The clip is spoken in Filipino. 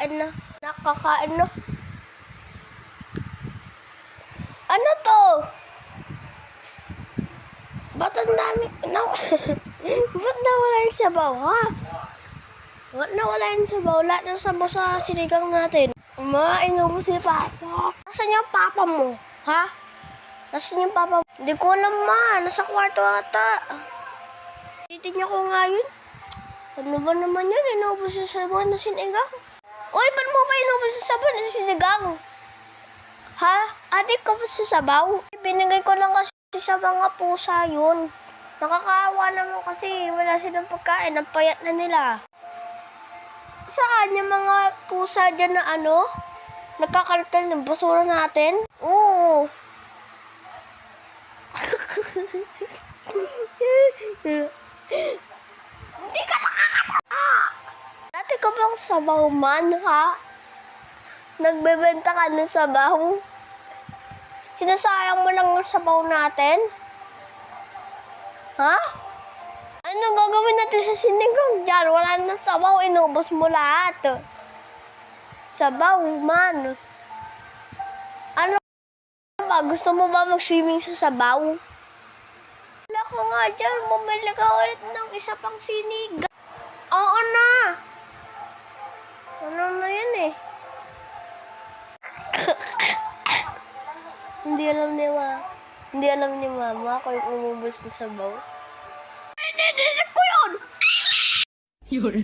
Nakakain na. Nakakain na. Ano to? Ba't ang dami? Ba't nawala yung sabaw, ha? Ba't nawala yung sabaw? Lahat ng sabaw sa sinigang natin. Inubos ni Papa. Nasaan yung Papa mo? Ha? Nasaan yung Papa mo? Hindi ko alam, ma. Nasa kwarto ata. Titignan ko nga yun. Ano ba naman yun? Inubos yung sabaw na sinigang. Uy, ba't mo ba inubos yung sabaw na sinigang? Ha? Adik ko ba sa sabaw? Binigay ko lang kasi sa mga pusa yun. Nakakaawa naman kasi wala silang pagkain. Ang payat na nila. Saan yung mga pusa dyan na nagkakalkal ng basura natin? Oo. Hindi ka nakakatawa. Dati ka bang sabaw man, ha? Nagbebenta ka ng sabaw? Sinasayang mo lang yung sabaw natin? Ha? Ano gagawin natin sa sinigang dyan? Wala na sabaw, inubos mo lahat. Sabaw man. Ano ba? Gusto mo ba mag-swimming sa sabaw? Wala ko nga dyan. Bumili ka ulit ng isa pang sinigang. Oo na. Ano na yan eh? Hindi alam ni Mama kung umubos na sabaw. Ko yun! Yun.